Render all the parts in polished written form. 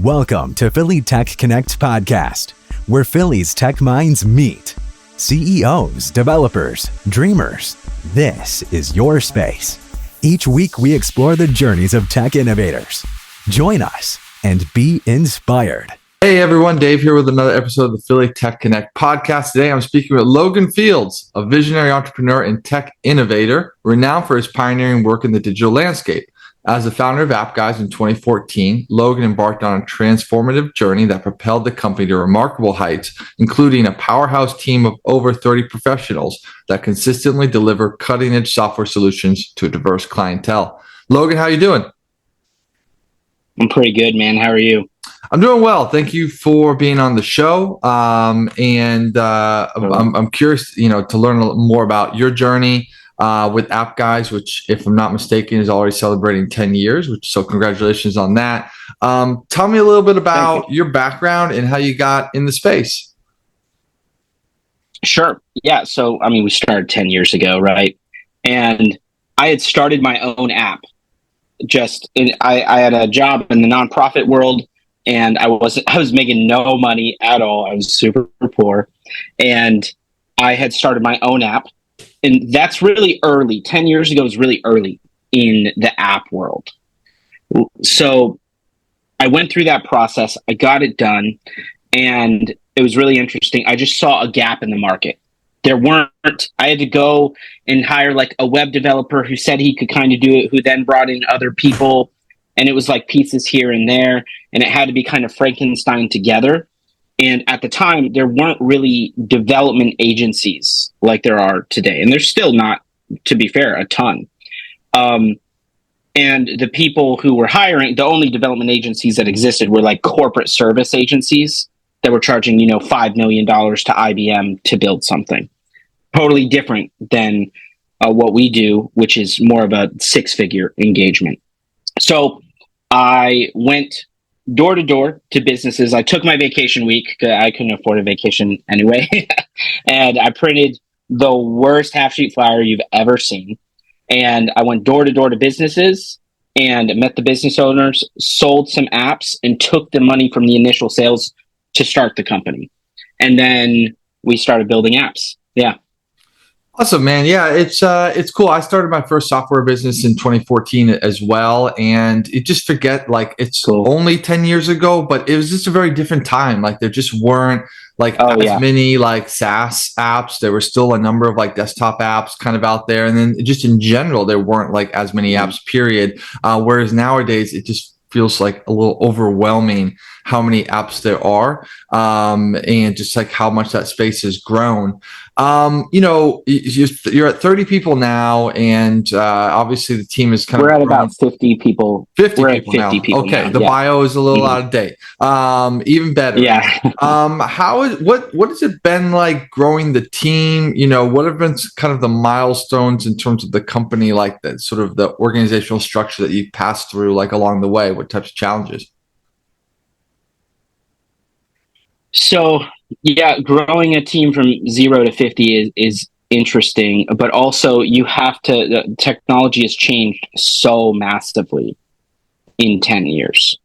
Welcome to Philly Tech Connect podcast, where Philly's tech minds meet. CEOs, developers, dreamers. This is your space. Each week we explore the journeys of tech innovators. Join us and be inspired. Hey everyone, Dave here with another episode of the Philly Tech Connect podcast. Today I'm speaking with Logan Fields, a visionary entrepreneur and tech innovator, renowned for his pioneering work in the digital landscape. As the founder of App Guys in 2014, Logan embarked on a transformative journey that propelled the company to remarkable heights, including a powerhouse team of over 30 professionals that consistently deliver cutting-edge software solutions to a diverse clientele. Logan, how you doing? I'm pretty good, man. How are you? I'm doing well. Thank you for being on the show. I'm curious, to learn a little more about your journey with App Guys, which, if I'm not mistaken, is already celebrating 10 years, so congratulations on that. Tell me a little bit about your background and how you got in the space. Sure. Yeah. So, we started 10 years ago, right? And I had started my own app. I had a job in the nonprofit world, and I was making no money at all. I was super poor, and I had started my own app. And that's really early. 10 years ago was really early in the app world. So I went through that process. I got it done. And it was really interesting. I just saw a gap in the market. I had to go and hire like a web developer who said he could kind of do it, who then brought in other people. And it was like pieces here and there. And it had to be kind of Frankenstein together. And at the time, there weren't really development agencies like there are today. And there's still not, to be fair, a ton. And the people who were hiring, the only development agencies that existed were like corporate service agencies that were charging, $5 million to IBM to build something. Totally different than what we do, which is more of a six-figure engagement. So I went door to door to businesses. I took my vacation week because I couldn't afford a vacation anyway. And I printed the worst half sheet flyer you've ever seen. And I went door to door to businesses and met the business owners, sold some apps, and took the money from the initial sales to start the company. And then we started building apps. Yeah. Awesome, man. Yeah, it's cool. I started my first software business in 2014 as well, and it's cool. Only 10 years ago, but it was just a very different time. Like there just weren't many like SaaS apps. There were still a number of like desktop apps kind of out there, and then just in general there weren't like as many apps. Period. Whereas nowadays it just feels like a little overwhelming how many apps there are, and just like how much that space has grown. You're at 30 people now, and obviously the team is kind of. We're at grown. About 50 people. 50 people now. Okay, now. The bio is a little out of date. Even better. Yeah. What has it been like growing the team? What have been kind of the milestones in terms of the company, like that sort of the organizational structure that you've passed through, like along the way? What types of challenges? So, yeah, growing a team from 0 to 50 is interesting, but also the technology has changed so massively in 10 years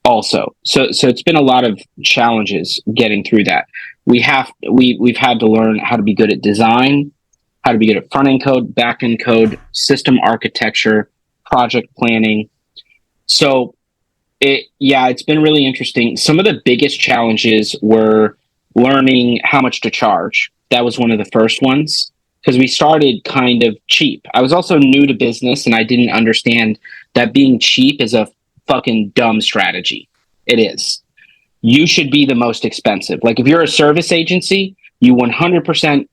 also. So it's been a lot of challenges getting through that. We've had to learn how to be good at design, how to be good at front-end code, back-end code, system architecture, project planning. So it's been really interesting. Some of the biggest challenges were learning how much to charge. That was one of the first ones because we started kind of cheap. I was also new to business and I didn't understand that being cheap is a fucking dumb strategy. It is. You should be the most expensive. Like if you're a service agency, you 100%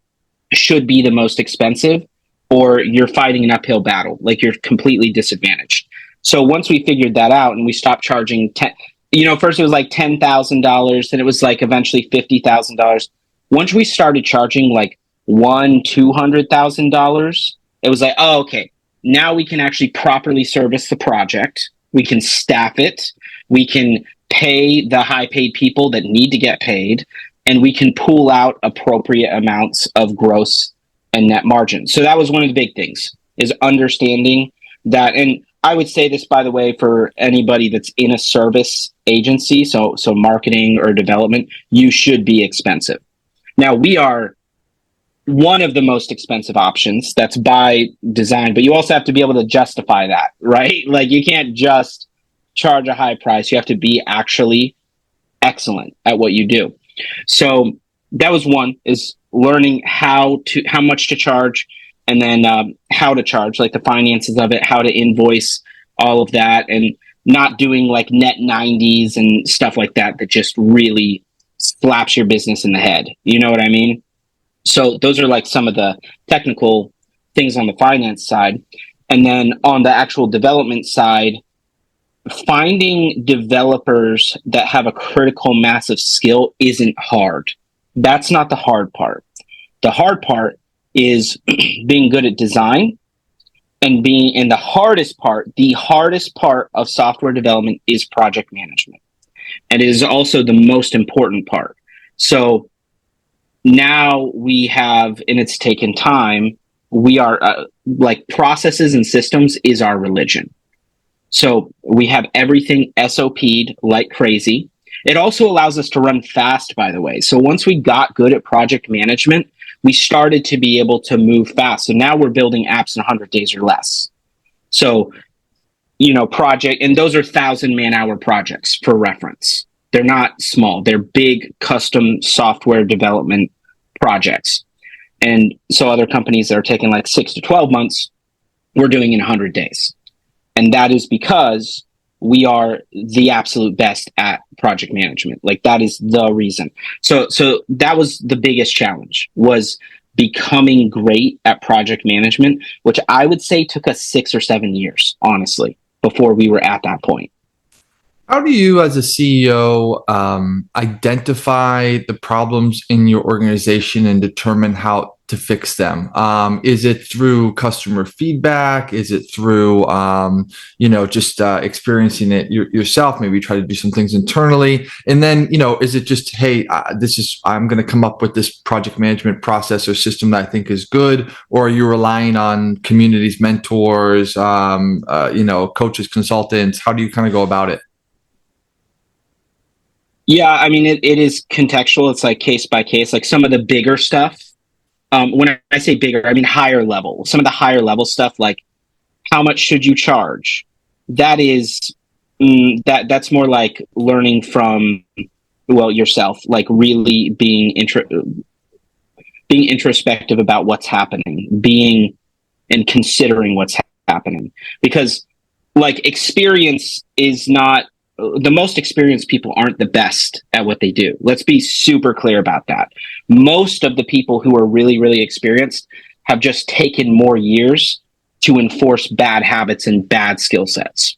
should be the most expensive, or you're fighting an uphill battle. Like you're completely disadvantaged. So once we figured that out and we stopped charging first it was like $10,000, then it was like eventually $50,000. Once we started charging like $200,000, it was like, oh, okay, now we can actually properly service the project. We can staff it. We can pay the high paid people that need to get paid, and we can pool out appropriate amounts of gross and net margin. So that was one of the big things, is understanding that. And I would say this, by the way, for anybody that's in a service agency, so marketing or development, you should be expensive. Now, we are one of the most expensive options. That's by design, but you also have to be able to justify that, right? Like, you can't just charge a high price. You have to be actually excellent at what you do. So that was one, is learning how much to charge, and then how to charge, like the finances of it, how to invoice, all of that, and not doing like net 90s and stuff like that just really slaps your business in the head. You know what I mean? So those are like some of the technical things on the finance side. And then on the actual development side, finding developers that have a critical mass of skill isn't hard. That's not the hard part. The hard part is being good at design, and the hardest part of software development is project management. And it is also the most important part. So now we have, and it's taken time, we are like processes and systems is our religion. So we have everything SOP'd like crazy. It also allows us to run fast, by the way. So once we got good at project management, we started to be able to move fast. So now we're building apps in 100 days or less. So, project, and those are 1,000 man-hour projects for reference. They're not small. They're big custom software development projects. And so other companies that are taking like 6 to 12 months, we're doing in 100 days. And that is because we are the absolute best at project management. Like, that is the reason. So that was the biggest challenge, was becoming great at project management, which I would say took us 6 or 7 years, honestly, before we were at that point. How do you, as a CEO, identify the problems in your organization and determine how to fix them? Is it through customer feedback? Is it through, just experiencing it yourself? Maybe try to do some things internally. And then, is it just, hey, I'm going to come up with this project management process or system that I think is good? Or are you relying on communities, mentors, coaches, consultants? How do you kind of go about it? Yeah, I mean, it is contextual. It's like case by case. Like some of the bigger stuff, when I say bigger, I mean higher level. Some of the higher level stuff, like how much should you charge? That is, that's more like learning from, yourself, like really being introspective about what's happening, and considering what's happening. Because like experience is not, the most experienced people aren't the best at what they do. Let's be super clear about that. Most of the people who are really, really experienced have just taken more years to enforce bad habits and bad skill sets.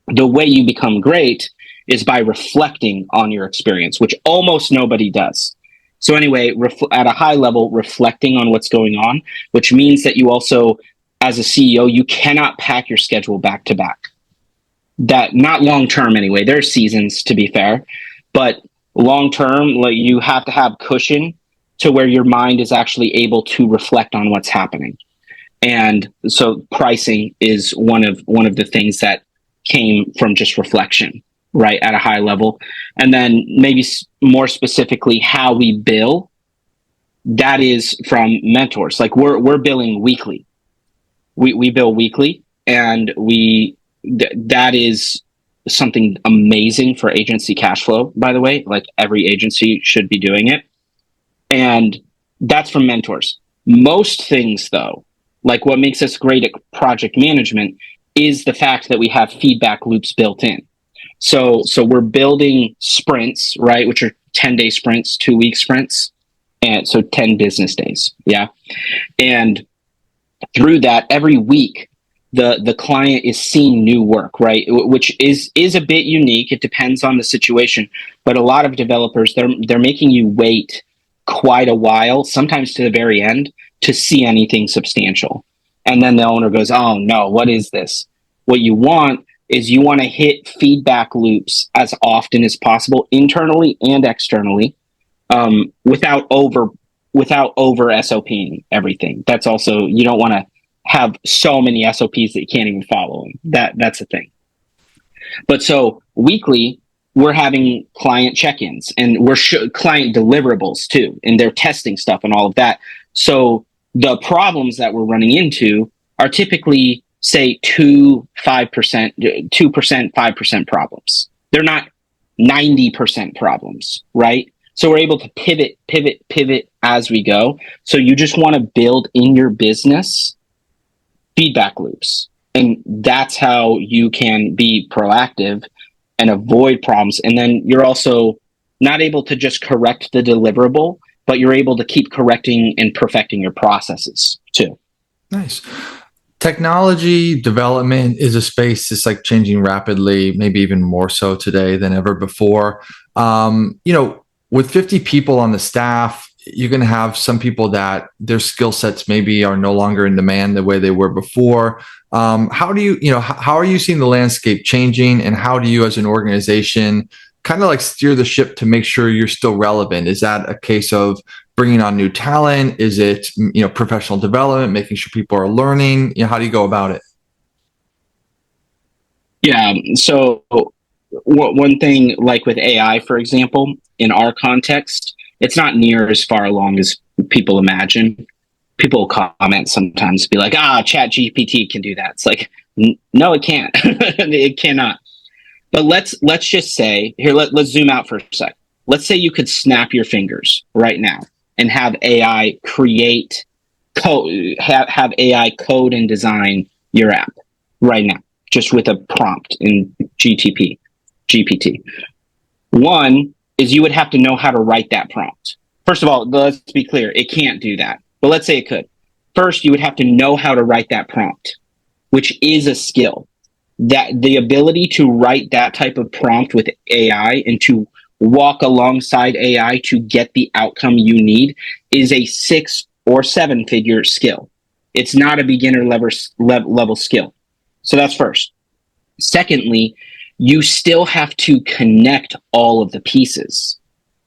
The way you become great is by reflecting on your experience, which almost nobody does. So anyway, at a high level, reflecting on what's going on, which means that you also, as a CEO, you cannot pack your schedule back to back. That, not long term anyway. There are seasons, to be fair, but long term, like, you have to have cushion to where your mind is actually able to reflect on what's happening. And so pricing is one of the things that came from just reflection, right, at a high level. And then maybe more specifically, how we bill, that is from mentors. Like, we're billing weekly. We bill weekly, and that is something amazing for agency cash flow, by the way. Like, every agency should be doing it. And that's from mentors. Most things, though, like what makes us great at project management is the fact that we have feedback loops built in. So we're building sprints, right, which are 10-day sprints, 2-week sprints, and so 10 business days. Yeah. And through that, every week, the client is seeing new work, right? Which is a bit unique. It depends on the situation, but a lot of developers, they're making you wait quite a while, sometimes to the very end, to see anything substantial. And then the owner goes, "Oh no, what is this?" What you want is you want to hit feedback loops as often as possible, internally and externally, without over SOPing everything. That's also, you don't want to have so many SOPs that you can't even follow them. That's the thing. But so weekly, we're having client check-ins, and we're client deliverables too, and they're testing stuff and all of that. So the problems that we're running into are typically, say, 2%, 5% problems. They're not 90% problems, right? So we're able to pivot as we go. So you just want to build in your business feedback loops. And that's how you can be proactive and avoid problems. And then you're also not able to just correct the deliverable, but you're able to keep correcting and perfecting your processes too. Nice. Technology development is a space that's like changing rapidly, maybe even more so today than ever before. With 50 people on the staff, you're going to have some people that their skill sets maybe are no longer in demand the way they were before. How are you seeing the landscape changing, and how do you as an organization kind of like steer the ship to make sure you're still relevant? Is that a case of bringing on new talent? Is it, professional development, making sure people are learning? How do you go about it? Yeah. So one thing, like with AI, for example, in our context, it's not near as far along as people imagine. People comment sometimes, be like, Chat GPT can do that. It's like, no, it can't. It cannot. But let's just say here, let's zoom out for a sec. Let's say you could snap your fingers right now and have AI create code, have AI code and design your app right now, just with a prompt in GPT. One is you would have to know how to write that prompt. First of all, let's be clear, it can't do that. But let's say it could. First, you would have to know how to write that prompt, which is a skill. That the ability to write that type of prompt with AI and to walk alongside AI to get the outcome you need is a 6 or 7 figure skill. It's not a beginner level skill. So that's first. Secondly, you still have to connect all of the pieces.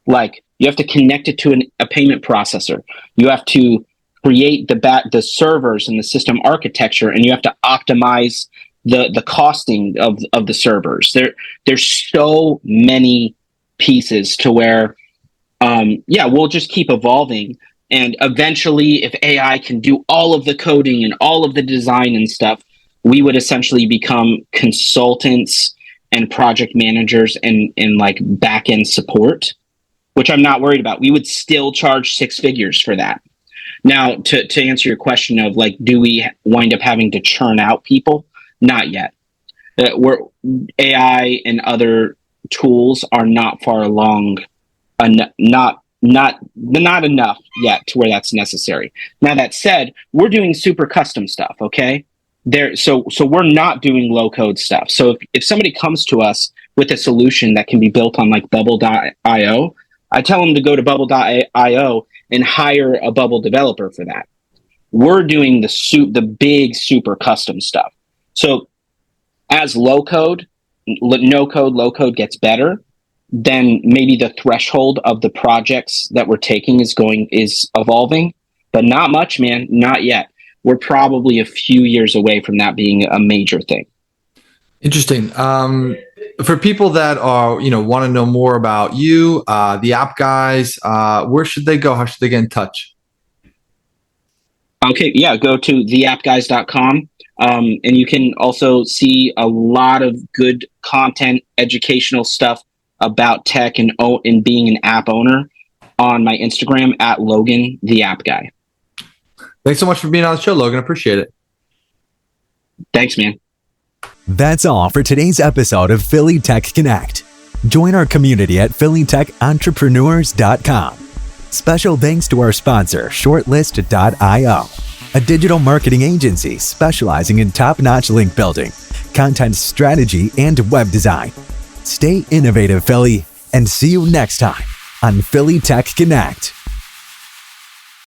Like, you have to connect it to a payment processor. You have to create the servers and the system architecture, and you have to optimize the costing of the servers. There's so many pieces to where, we'll just keep evolving. And eventually, if AI can do all of the coding and all of the design and stuff, we would essentially become consultants and project managers and like back-end support, which I'm not worried about. We would still charge 6 figures for that. Now, to answer your question of like, do we wind up having to churn out people? Not yet. AI and other tools are not far along, not enough yet to where that's necessary. Now, that said, we're doing super custom stuff, okay? So we're not doing low code stuff. So if somebody comes to us with a solution that can be built on like bubble.io, I tell them to go to bubble.io and hire a Bubble developer for that. We're doing the big super custom stuff. So as low code gets better, then maybe the threshold of the projects that we're taking is evolving, but not much, man, not yet. We're probably a few years away from that being a major thing. Interesting. For people that are, want to know more about you, the App Guys, where should they go? How should they get in touch? Okay, yeah, go to theappguys.com. And you can also see a lot of good content, educational stuff about tech and being an app owner on my Instagram at Logan the App Guy. Thanks so much for being on the show, Logan. I appreciate it. Thanks, man. That's all for today's episode of Philly Tech Connect. Join our community at phillytechentrepreneurs.com. Special thanks to our sponsor, shortlist.io, a digital marketing agency specializing in top-notch link building, content strategy, and web design. Stay innovative, Philly, and see you next time on Philly Tech Connect.